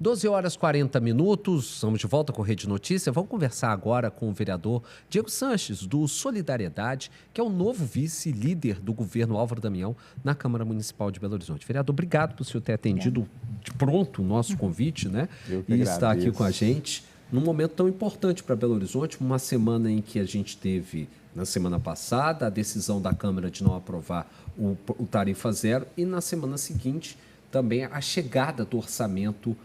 12 horas 40 minutos, estamos de volta com Rede Notícia. Vamos conversar agora com o vereador Diego Sanches, do Solidariedade, que é o novo vice-líder do governo Álvaro Damião na Câmara Municipal de Belo Horizonte. Vereador, obrigado por o senhor ter atendido de pronto o nosso convite, né? E estar aqui com a gente num momento tão importante para Belo Horizonte, uma semana em que a gente teve, na semana passada, a decisão da Câmara de não aprovar o tarifa zero e na semana seguinte também a chegada do orçamento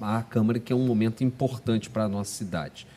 à Câmara, que é um momento importante para a nossa cidade.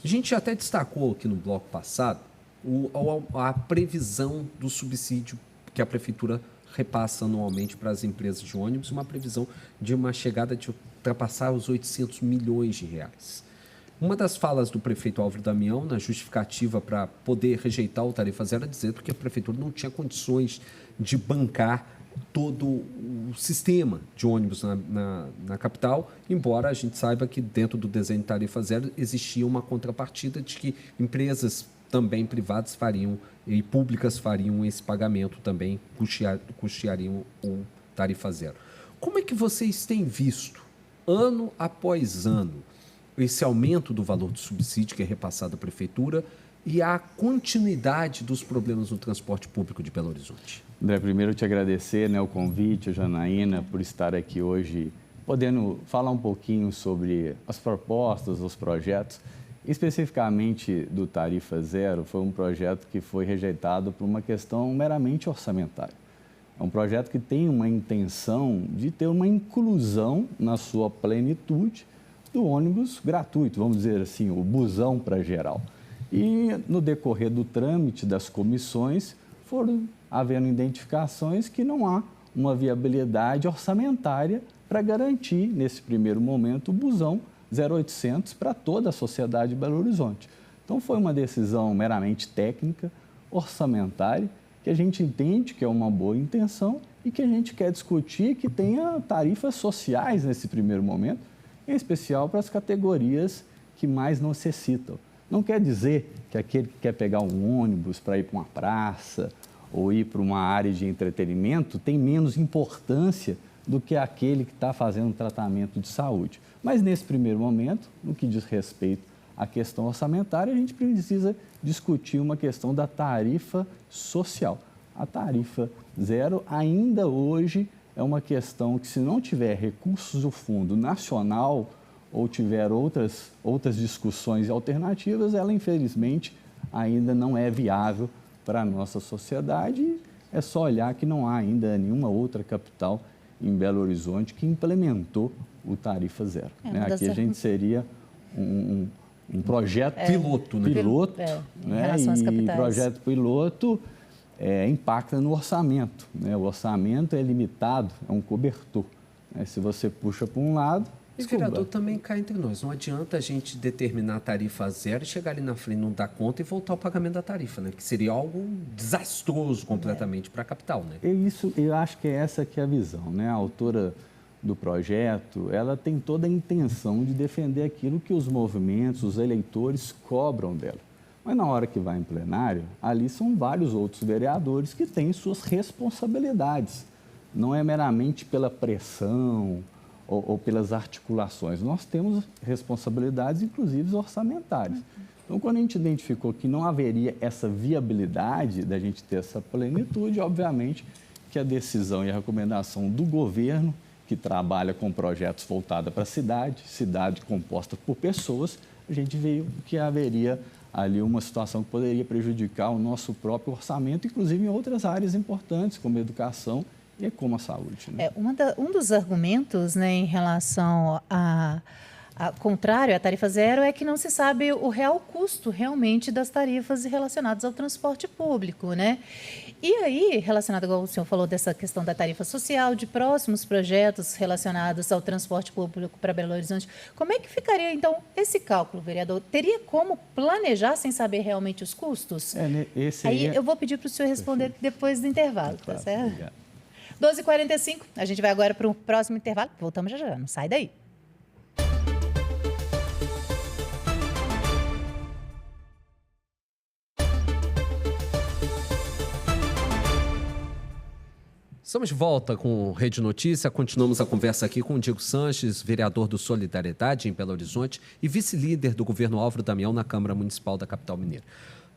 A gente até destacou aqui no bloco passado a previsão do subsídio que a Prefeitura repassa anualmente para as empresas de ônibus, uma previsão de uma chegada de ultrapassar os 800 milhões de reais. Uma das falas do prefeito Álvaro Damião, na justificativa para poder rejeitar o tarifa zero, é dizer que a Prefeitura não tinha condições de bancar todo o sistema de ônibus na capital, embora a gente saiba que dentro do desenho de tarifa zero existia uma contrapartida de que empresas também privadas fariam e públicas fariam esse pagamento também, custeariam o tarifa zero. Como é que vocês têm visto, ano após ano, esse aumento do valor do subsídio que é repassado à Prefeitura e a continuidade dos problemas no transporte público de Belo Horizonte? André, primeiro te agradecer, o convite, a Janaína, por estar aqui hoje, podendo falar um pouquinho sobre as propostas, os projetos. Especificamente do Tarifa Zero, foi um projeto que foi rejeitado por uma questão meramente orçamentária. É um projeto que tem uma intenção de ter uma inclusão na sua plenitude do ônibus gratuito, vamos dizer assim, o busão para geral. E no decorrer do trâmite das comissões, foram havendo identificações que não há uma viabilidade orçamentária para garantir, nesse primeiro momento, o busão 0800 para toda a sociedade de Belo Horizonte. Então, foi uma decisão meramente técnica, orçamentária, que a gente entende que é uma boa intenção e que a gente quer discutir que tenha tarifas sociais nesse primeiro momento, em especial para as categorias que mais necessitam. Não quer dizer que aquele que quer pegar um ônibus para ir para uma praça ou ir para uma área de entretenimento tem menos importância do que aquele que está fazendo um tratamento de saúde. Mas, nesse primeiro momento, no que diz respeito à questão orçamentária, a gente precisa discutir uma questão da tarifa social. A tarifa zero, ainda hoje, é uma questão que, se não tiver recursos do Fundo Nacional ou tiver outras discussões e alternativas, ela, infelizmente, ainda não é viável para a nossa sociedade. É só olhar que não há ainda nenhuma outra capital em Belo Horizonte que implementou o tarifa zero. Aqui a gente seria um projeto piloto, em relação às capitais. E projeto piloto impacta no orçamento. O orçamento é limitado, é um cobertor. Se você puxa para um lado... E, vereador, também cá entre nós, não adianta a gente determinar a tarifa zero e chegar ali na frente, não dar conta e voltar ao pagamento da tarifa, que seria algo desastroso completamente para a capital. Isso, eu acho que essa que é a visão. A autora do projeto, ela tem toda a intenção de defender aquilo que os movimentos, os eleitores cobram dela. Mas na hora que vai em plenário, ali são vários outros vereadores que têm suas responsabilidades. Não é meramente pela pressão ou pelas articulações. Nós temos responsabilidades, inclusive orçamentárias. Então, quando a gente identificou que não haveria essa viabilidade da gente ter essa plenitude, obviamente que a decisão e a recomendação do governo, que trabalha com projetos voltados para a cidade composta por pessoas, a gente viu que haveria ali uma situação que poderia prejudicar o nosso próprio orçamento, inclusive em outras áreas importantes, como a educação e como a saúde. Um dos argumentos em relação contrário à tarifa zero é que não se sabe o real custo realmente das tarifas relacionadas ao transporte público, E aí, relacionado, igual o senhor falou, dessa questão da tarifa social, de próximos projetos relacionados ao transporte público para Belo Horizonte, como é que ficaria, então, esse cálculo, vereador? Teria como planejar sem saber realmente os custos? Eu vou pedir para o senhor responder depois do intervalo, tá certo? Obrigado. 12h45, a gente vai agora para o próximo intervalo. Voltamos já, não sai daí. Estamos de volta com Rede Notícia. Continuamos a conversa aqui com o Diego Sanches, vereador do Solidariedade em Belo Horizonte e vice-líder do governo Álvaro Damião na Câmara Municipal da capital mineira.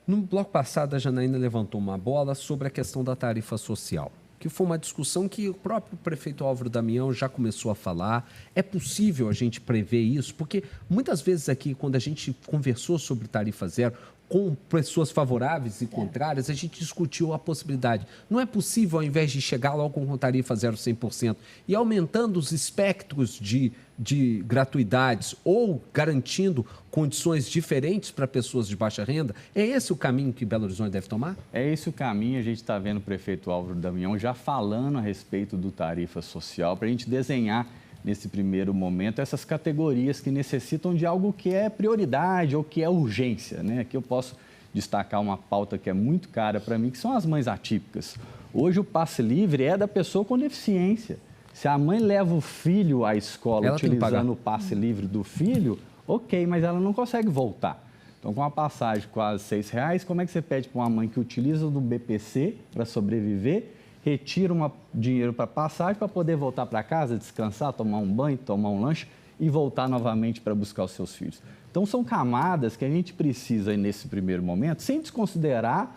No bloco passado, a Janaína levantou uma bola sobre a questão da tarifa social, que foi uma discussão que o próprio prefeito Álvaro Damião já começou a falar. É possível a gente prever isso? Porque muitas vezes aqui, quando a gente conversou sobre tarifa zero, com pessoas favoráveis e contrárias, a gente discutiu a possibilidade. Não é possível, ao invés de chegar logo com tarifa zero 100% e aumentando os espectros de gratuidades ou garantindo condições diferentes para pessoas de baixa renda? É esse o caminho que Belo Horizonte deve tomar? É esse o caminho. A gente está vendo o prefeito Álvaro Damião já falando a respeito do tarifa social, para a gente desenhar nesse primeiro momento, essas categorias que necessitam de algo que é prioridade ou que é urgência, né? Aqui eu posso destacar uma pauta que é muito cara para mim, que são as mães atípicas. Hoje o passe livre é da pessoa com deficiência. Se a mãe leva o filho à escola utilizando o passe livre do filho, ok, mas ela não consegue voltar. Então, com a passagem de quase R$6, como é que você pede para uma mãe que utiliza do BPC para sobreviver, retira dinheiro para passagem para poder voltar para casa, descansar, tomar um banho, tomar um lanche e voltar novamente para buscar os seus filhos? Então, são camadas que a gente precisa, nesse primeiro momento, sem desconsiderar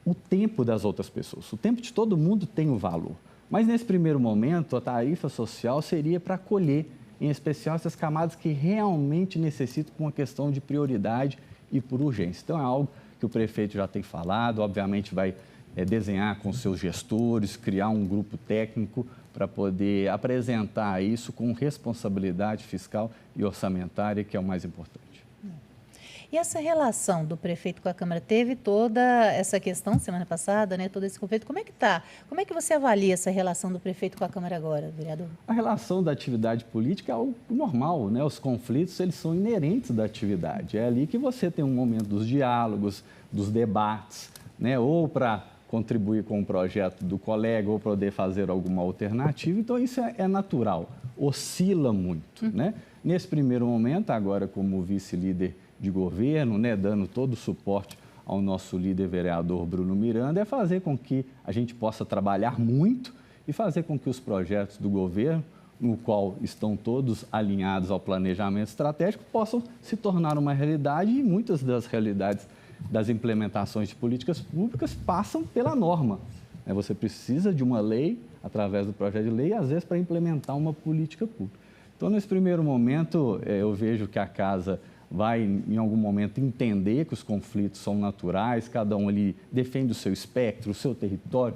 o tempo das outras pessoas. O tempo de todo mundo tem um valor. Mas, nesse primeiro momento, a tarifa social seria para acolher, em especial, essas camadas que realmente necessitam por uma questão de prioridade e por urgência. Então, é algo que o prefeito já tem falado, obviamente vai desenhar com seus gestores, criar um grupo técnico para poder apresentar isso com responsabilidade fiscal e orçamentária, que é o mais importante. E essa relação do prefeito com a Câmara, teve toda essa questão semana passada, né, todo esse conflito, como é que está? Como é que você avalia essa relação do prefeito com a Câmara agora, vereador? A relação da atividade política é algo normal, né? Os conflitos, eles são inerentes da atividade. É ali que você tem um momento dos diálogos, dos debates, né? Ou para contribuir com o projeto do colega ou poder fazer alguma alternativa. Então, isso é natural, oscila muito, né? Nesse primeiro momento, agora como vice-líder de governo, né, dando todo o suporte ao nosso líder vereador Bruno Miranda, é fazer com que a gente possa trabalhar muito e fazer com que os projetos do governo, no qual estão todos alinhados ao planejamento estratégico, possam se tornar uma realidade, e muitas das realidades das implementações de políticas públicas passam pela norma. Você precisa de uma lei, através do projeto de lei, às vezes para implementar uma política pública. Então, nesse primeiro momento, eu vejo que a Casa vai, em algum momento, entender que os conflitos são naturais, cada um ali defende o seu espectro, o seu território,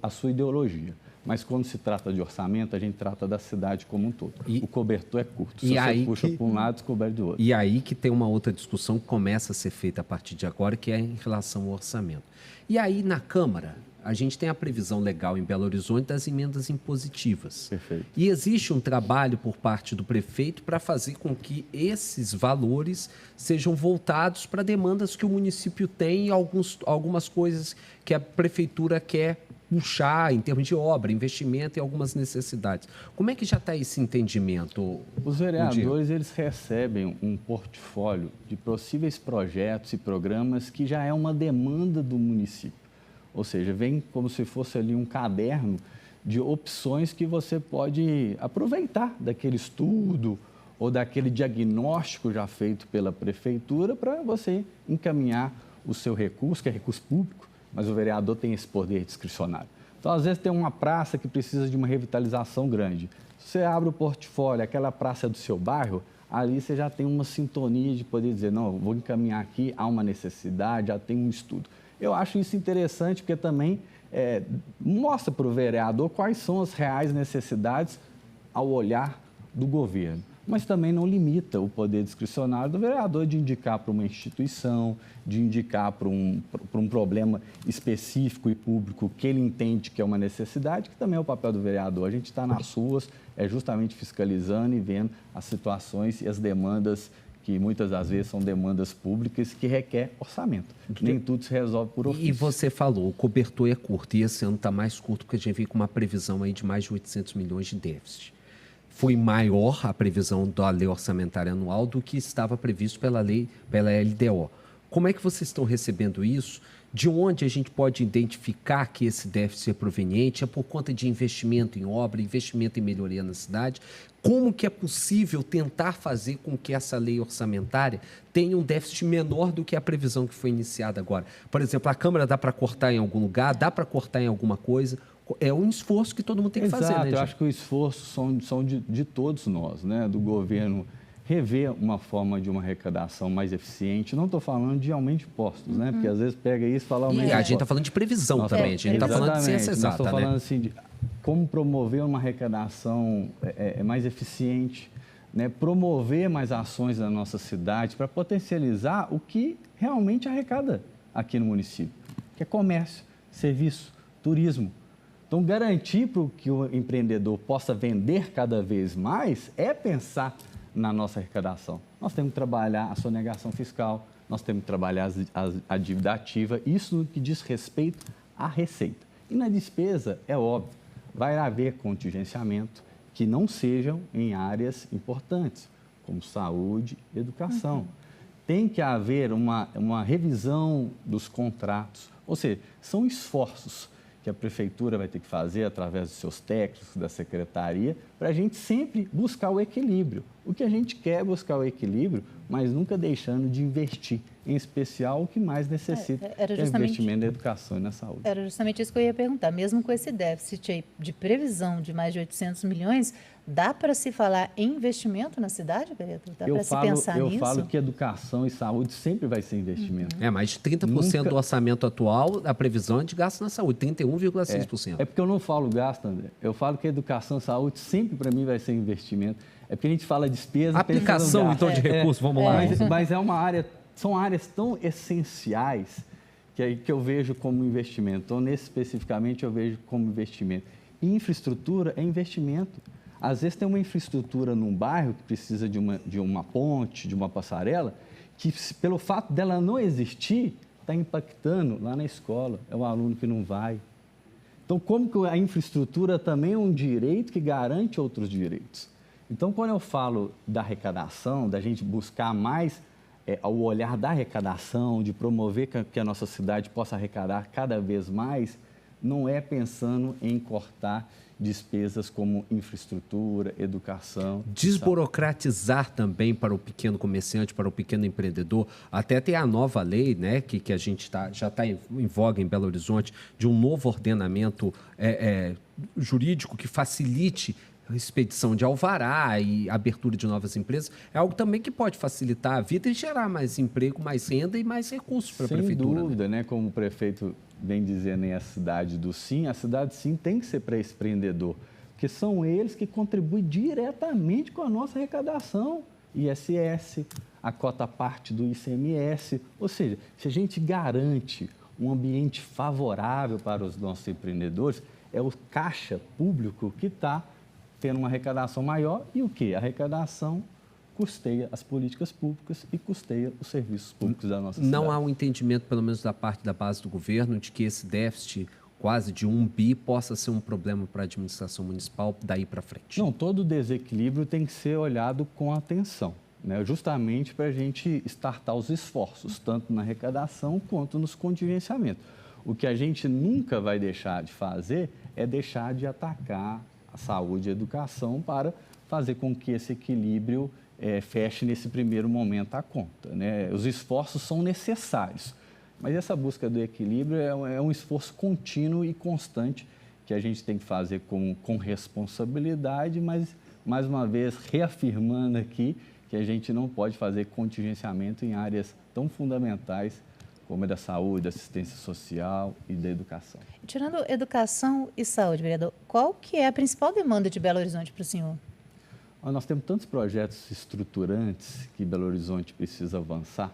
a sua ideologia. Mas quando se trata de orçamento, a gente trata da cidade como um todo. O cobertor é curto. Se você puxa para um lado, descoberto do outro. E aí que tem uma outra discussão que começa a ser feita a partir de agora, que é em relação ao orçamento. E aí, na Câmara, a gente tem a previsão legal em Belo Horizonte das emendas impositivas. Perfeito. E existe um trabalho por parte do prefeito para fazer com que esses valores sejam voltados para demandas que o município tem e algumas coisas que a prefeitura quer puxar em termos de obra, investimento e algumas necessidades. Como é que já está esse entendimento? Os vereadores, eles recebem um portfólio de possíveis projetos e programas que já é uma demanda do município. Ou seja, vem como se fosse ali um caderno de opções que você pode aproveitar daquele estudo ou daquele diagnóstico já feito pela prefeitura para você encaminhar o seu recurso, que é recurso público, mas o vereador tem esse poder discricionário. Então, às vezes, tem uma praça que precisa de uma revitalização grande. Se você abre o portfólio, aquela praça é do seu bairro, ali você já tem uma sintonia de poder dizer, não, vou encaminhar aqui, há uma necessidade, já tem um estudo. Eu acho isso interessante porque também mostra para o vereador quais são as reais necessidades ao olhar do governo. Mas também não limita o poder discricionário do vereador de indicar para uma instituição, de indicar para um problema específico e público que ele entende que é uma necessidade, que também é o papel do vereador. A gente está nas ruas, justamente fiscalizando e vendo as situações e as demandas que muitas das vezes são demandas públicas que requer orçamento. Nem tudo se resolve por ofício. E você falou, o cobertor é curto, e esse ano está mais curto porque a gente vem com uma previsão aí de mais de 800 milhões de déficit. Foi maior a previsão da lei orçamentária anual do que estava previsto pela LDO. Como é que vocês estão recebendo isso De onde a gente pode identificar que esse déficit é proveniente? É por conta de investimento em obra, investimento em melhoria na cidade? Como que é possível tentar fazer com que essa lei orçamentária tenha um déficit menor do que a previsão que foi iniciada agora? Por exemplo, a Câmara dá para cortar em algum lugar, dá para cortar em alguma coisa? É um esforço que todo mundo tem que fazer, né, Exato, eu acho que o esforço são de todos nós, né, do governo rever uma forma de uma arrecadação mais eficiente. Não estou falando de aumento de impostos, né, porque às vezes pega isso e fala aumento de E a impostos. gente está falando de previsão também, a gente não está falando de ciência exata, Nós estamos falando né? assim de como promover uma arrecadação mais eficiente, né, promover mais ações na nossa cidade para potencializar o que realmente arrecada aqui no município, que é comércio, serviço, turismo. Então, garantir para que o empreendedor possa vender cada vez mais é pensar na nossa arrecadação. Nós temos que trabalhar a sonegação fiscal, nós temos que trabalhar a dívida ativa, isso no que diz respeito à receita. E na despesa, é óbvio, vai haver contingenciamento que não sejam em áreas importantes, como saúde e educação. Tem que haver uma revisão dos contratos, ou seja, são esforços que a Prefeitura vai ter que fazer através dos seus técnicos, da Secretaria, para a gente sempre buscar o equilíbrio. O que a gente quer é buscar o equilíbrio, mas nunca deixando de investir, em especial o que mais necessita, que é investimento na educação e na saúde. Era justamente isso que eu ia perguntar. Mesmo com esse déficit aí de previsão de mais de 800 milhões, dá para se falar em investimento na cidade, vereador? Dá para se pensar nisso? Eu falo que educação e saúde sempre vai ser investimento. Mais de 30% do orçamento atual, a previsão é de gasto na saúde, 31,6%. É porque eu não falo gasto, André. Eu falo que educação e saúde sempre para mim vai ser investimento. É porque a gente fala despesa... Aplicação, então, de recursos, vamos lá. Mas são áreas tão essenciais que eu vejo como investimento. Então, nesse especificamente, eu vejo como investimento. E infraestrutura é investimento. Às vezes tem uma infraestrutura num bairro que precisa de uma ponte, de uma passarela, que pelo fato dela não existir, está impactando lá na escola. É o aluno que não vai. Então, como que a infraestrutura também é um direito que garante outros direitos? Então, quando eu falo da arrecadação, da gente buscar mais o olhar da arrecadação, de promover que a nossa cidade possa arrecadar cada vez mais, não é pensando em cortar despesas como infraestrutura, educação. Desburocratizar também para o pequeno comerciante, para o pequeno empreendedor. Até tem a nova lei, né, que a gente já está em voga em Belo Horizonte, de um novo ordenamento jurídico que facilite a expedição de alvará e abertura de novas empresas. É algo também que pode facilitar a vida e gerar mais emprego, mais renda e mais recursos para a prefeitura. Sem dúvida, né? Como o prefeito vem dizendo em a cidade do Sim, a cidade Sim tem que ser para esse empreendedor, porque são eles que contribuem diretamente com a nossa arrecadação, ISS, a cota parte do ICMS, ou seja, se a gente garante um ambiente favorável para os nossos empreendedores, é o caixa público que está tendo uma arrecadação maior e o quê? A arrecadação custeia as políticas públicas e custeia os serviços públicos da nossa cidade. Não há um entendimento, pelo menos da parte da base do governo, de que esse déficit quase de 1 bi possa ser um problema para a administração municipal daí para frente. Não, todo desequilíbrio tem que ser olhado com atenção, né? Justamente para a gente startar os esforços, tanto na arrecadação quanto nos contingenciamentos. O que a gente nunca vai deixar de fazer é deixar de atacar a saúde e a educação para fazer com que esse equilíbrio feche nesse primeiro momento a conta, né? Os esforços são necessários, mas essa busca do equilíbrio é um esforço contínuo e constante que a gente tem que fazer com responsabilidade, mas, mais uma vez, reafirmando aqui que a gente não pode fazer contingenciamento em áreas tão fundamentais como a da saúde, da assistência social e da educação. Tirando educação e saúde, vereador, qual que é a principal demanda de Belo Horizonte para o senhor? Nós temos tantos projetos estruturantes que Belo Horizonte precisa avançar,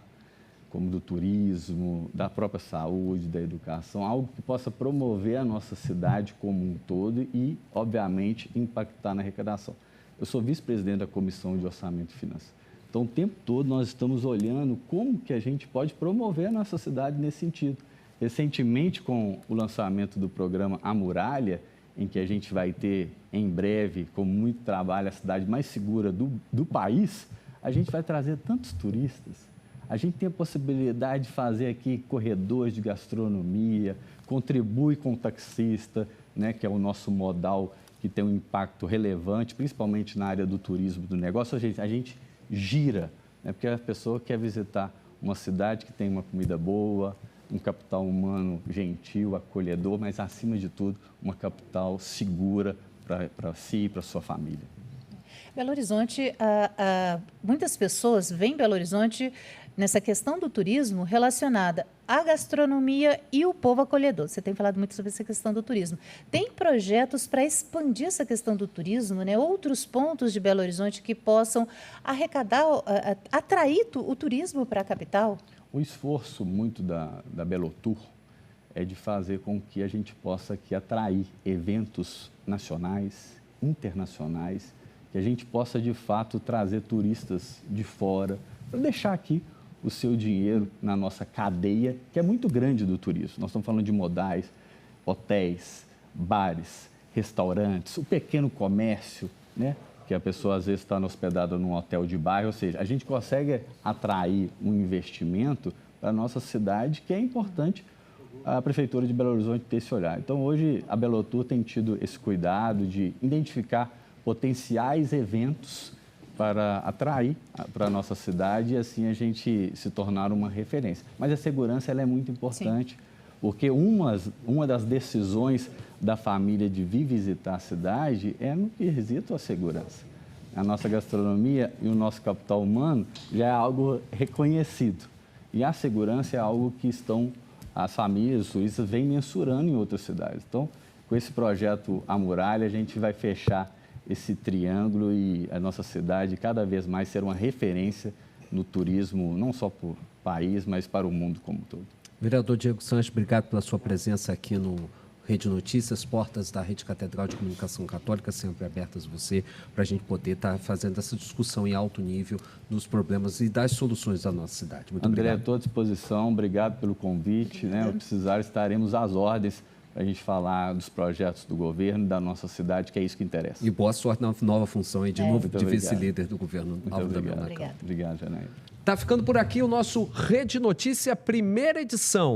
como do turismo, da própria saúde, da educação, algo que possa promover a nossa cidade como um todo e, obviamente, impactar na arrecadação. Eu sou vice-presidente da Comissão de Orçamento e Finanças. Então, o tempo todo nós estamos olhando como que a gente pode promover a nossa cidade nesse sentido. Recentemente, com o lançamento do programa A Muralha, em que a gente vai ter, em breve, com muito trabalho, a cidade mais segura do país, a gente vai trazer tantos turistas. A gente tem a possibilidade de fazer aqui corredores de gastronomia, contribui com o taxista, né, que é o nosso modal que tem um impacto relevante, principalmente na área do turismo, do negócio. A gente gira, né, porque a pessoa quer visitar uma cidade que tem uma comida boa, um capital humano gentil, acolhedor, mas, acima de tudo, uma capital segura para si e para sua família. Belo Horizonte, muitas pessoas veem Belo Horizonte nessa questão do turismo relacionada à gastronomia e o povo acolhedor. Você tem falado muito sobre essa questão do turismo. Tem projetos para expandir essa questão do turismo, né? Outros pontos de Belo Horizonte que possam arrecadar, atrair o turismo para a capital? O esforço muito da Belotour é de fazer com que a gente possa aqui atrair eventos nacionais, internacionais, que a gente possa, de fato, trazer turistas de fora para deixar aqui o seu dinheiro na nossa cadeia, que é muito grande do turismo. Nós estamos falando de modais, hotéis, bares, restaurantes, o pequeno comércio, né? Que a pessoa às vezes está hospedada num hotel de bairro, ou seja, a gente consegue atrair um investimento para a nossa cidade, que é importante a Prefeitura de Belo Horizonte ter esse olhar. Então, hoje, a Belotour tem tido esse cuidado de identificar potenciais eventos para atrair para a nossa cidade e, assim, a gente se tornar uma referência. Mas a segurança ela é muito importante, sim, porque uma das decisões da família de vir visitar a cidade é no quesito a segurança. A nossa gastronomia e o nosso capital humano já é algo reconhecido. E a segurança é algo que as famílias suíças vêm mensurando em outras cidades. Então, com esse projeto A Muralha, a gente vai fechar esse triângulo e a nossa cidade cada vez mais ser uma referência no turismo, não só para o país, mas para o mundo como um todo. Vereador Diego Sanches, obrigado pela sua presença aqui no Rede Notícias, portas da Rede Catedral de Comunicação Católica sempre abertas a você, para a gente poder estar fazendo essa discussão em alto nível dos problemas e das soluções da nossa cidade. Muito André, obrigado. estou à disposição, obrigado pelo convite. Né? Se precisar, estaremos às ordens para a gente falar dos projetos do governo, da nossa cidade, que é isso que interessa. E boa sorte na nova função aí de novo Muito de obrigado. vice-líder do governo Álvaro Damião. Obrigado, Janaína. Tá ficando por aqui o nosso Rede Notícia, primeira edição.